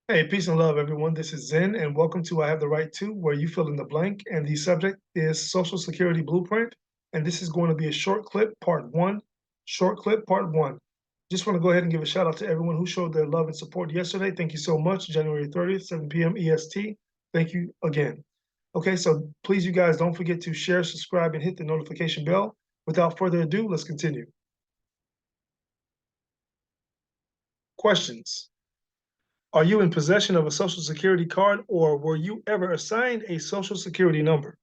Hey, peace and love, everyone. This is Zen, and welcome to I Have the Right To, where you fill in the blank. And the subject is Social Security Blueprint. And this is going to be a short clip, part one. Short clip, part one. Just want to go ahead and give a shout out to everyone who showed their love and support yesterday. Thank you so much. January 30th, 7 p.m. EST. Thank you again. Okay, so please, you guys, don't forget to share, subscribe, and hit the notification bell. Without further ado, let's continue. Questions. Are you in possession of a Social Security card, or were you ever assigned a Social Security number?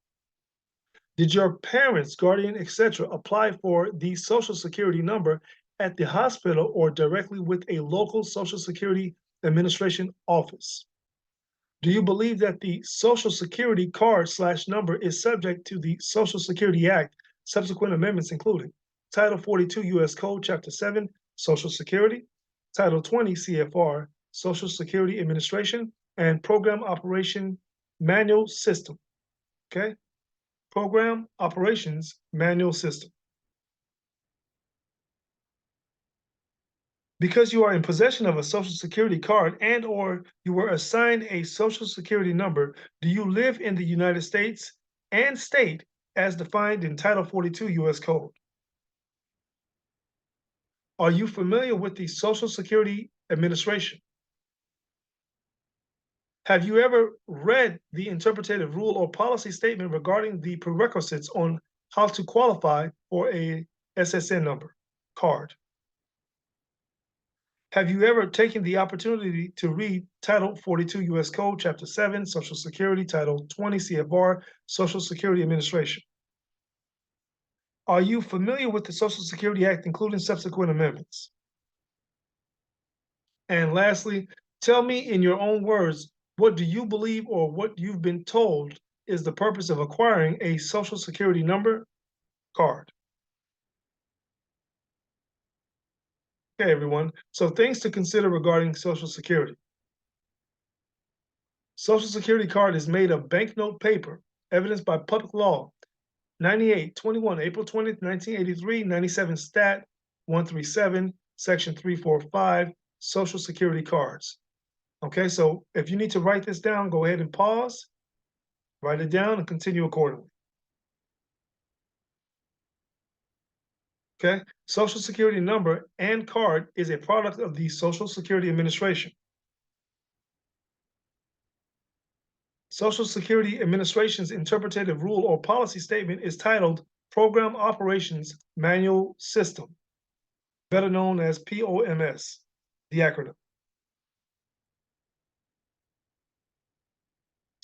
Did your parents, guardian, etc. apply for the Social Security number at the hospital or directly with a local Social Security Administration office? Do you believe that the Social Security card/number is subject to the Social Security Act, subsequent amendments including Title 42 U.S. Code, Chapter 7, Social Security, Title 20 CFR, Social Security Administration, and Program Operation Manual System? Okay? Program Operations Manual System. Because you are in possession of a Social Security card and or you were assigned a Social Security number, do you live in the United States and state as defined in Title 42 U.S. Code? Are you familiar with the Social Security Administration? Have you ever read the interpretative rule or policy statement regarding the prerequisites on how to qualify for a SSN number card? Have you ever taken the opportunity to read Title 42 U.S. Code, Chapter 7, Social Security, Title 20 CFR, Social Security Administration? Are you familiar with the Social Security Act, including subsequent amendments? And lastly, tell me in your own words, what do you believe or what you've been told is the purpose of acquiring a Social Security number card? Okay, everyone. So things to consider regarding Social Security. Social Security card is made of banknote paper, evidenced by public law 98/21, April 20th, 1983, 97 Stat 137, Section 345, Social Security cards. Okay, so if you need to write this down, go ahead and pause, write it down, and continue accordingly. Okay, Social Security number and card is a product of the Social Security Administration. Social Security Administration's interpretative rule or policy statement is titled Program Operations Manual System, better known as POMS, the acronym.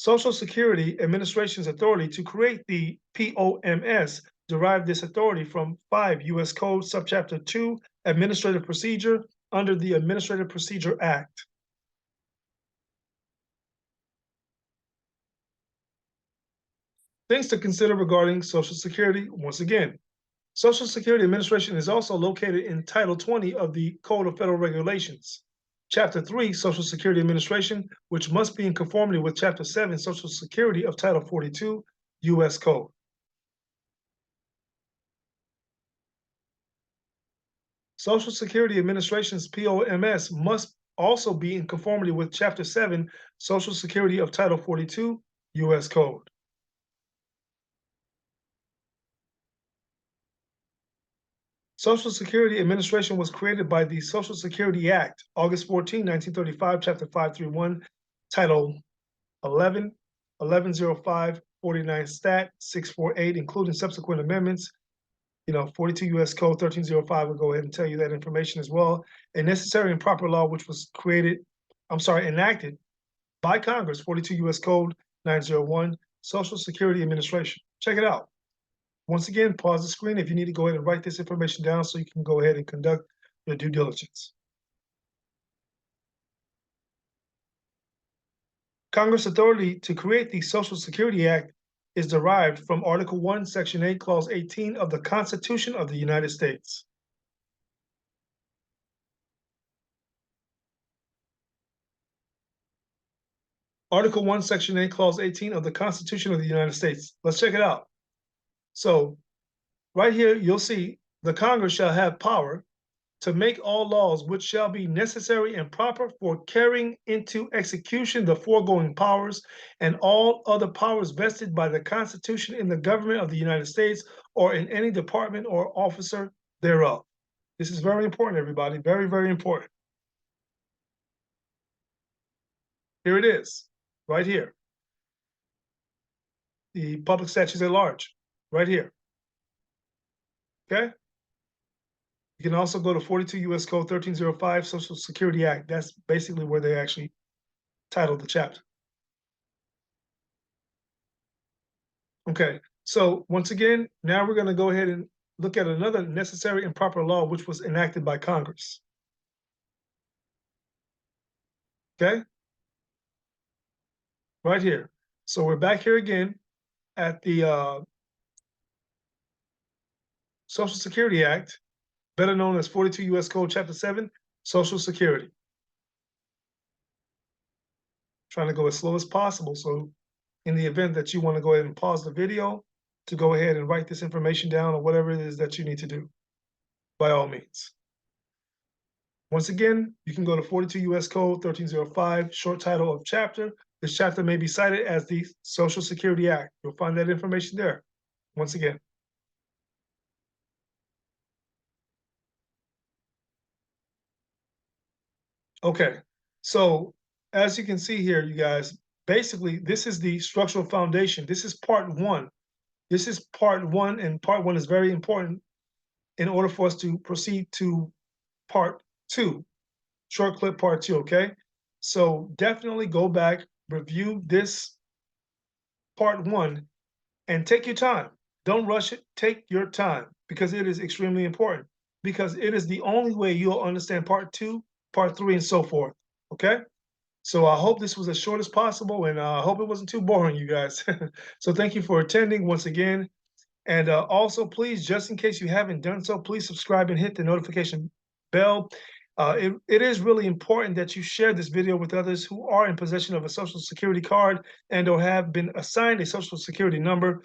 Social Security Administration's authority to create the POMS derived this authority from 5 U.S. Code, Subchapter 2, Administrative Procedure under the Administrative Procedure Act. Things to consider regarding Social Security, once again. Social Security Administration is also located in Title 20 of the Code of Federal Regulations. Chapter 3, Social Security Administration, which must be in conformity with Chapter 7, Social Security of Title 42, U.S. Code. Social Security Administration's POMS must also be in conformity with Chapter 7, Social Security of Title 42, U.S. Code. Social Security Administration was created by the Social Security Act, August 14, 1935, Chapter 531, Title 11, 1105, 49 Stat, 648, including subsequent amendments. 42 U.S. Code 1305 will go ahead and tell you that information as well. A necessary and proper law, which was enacted by Congress, 42 U.S. Code 901, Social Security Administration. Check it out. Once again, pause the screen if you need to go ahead and write this information down so you can go ahead and conduct your due diligence. Congress authority to create the Social Security Act is derived from Article 1, Section 8, Clause 18 of the Constitution of the United States. Article 1, Section 8, Clause 18 of the Constitution of the United States. Let's check it out. So right here, you'll see the Congress shall have power to make all laws which shall be necessary and proper for carrying into execution the foregoing powers and all other powers vested by the Constitution in the government of the United States or in any department or officer thereof. This is very important, everybody. Very, very important. Here it is, right here. The public statutes at large, right here. Okay? You can also go to 42 U.S. Code 1305, Social Security Act. That's basically where they actually titled the chapter. Okay, so once again, now we're going to go ahead and look at another necessary and proper law which was enacted by Congress. Okay, right here. So we're back here again at the Social Security Act, better known as 42 U.S. Code Chapter 7, Social Security. Trying to go as slow as possible. So in the event that you want to go ahead and pause the video to go ahead and write this information down or whatever it is that you need to do, by all means. Once again, you can go to 42 U.S. Code 1305, short title of chapter. This chapter may be cited as the Social Security Act. You'll find that information there. Once again. Okay, so as you can see here, you guys, basically, this is the structural foundation. This is part one. This is part one, and part one is very important in order for us to proceed to part two, short clip part two, okay? So definitely go back, review this part one, and take your time. Don't rush it, take your time, because it is extremely important, because it is the only way you'll understand part two, part three, and so forth, okay? So I hope this was as short as possible, and I hope it wasn't too boring, you guys. So thank you for attending once again. And also, please, just in case you haven't done so, please subscribe and hit the notification bell. It is really important that you share this video with others who are in possession of a Social Security card and or have been assigned a Social Security number.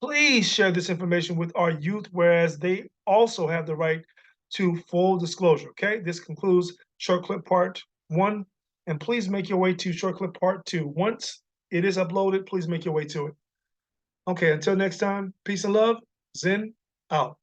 Please share this information with our youth, whereas they also have the right to full disclosure, okay? This concludes short clip part one, and please make your way to short clip part two. Once it is uploaded, please make your way to it. Okay, until next time, peace and love. Zen out.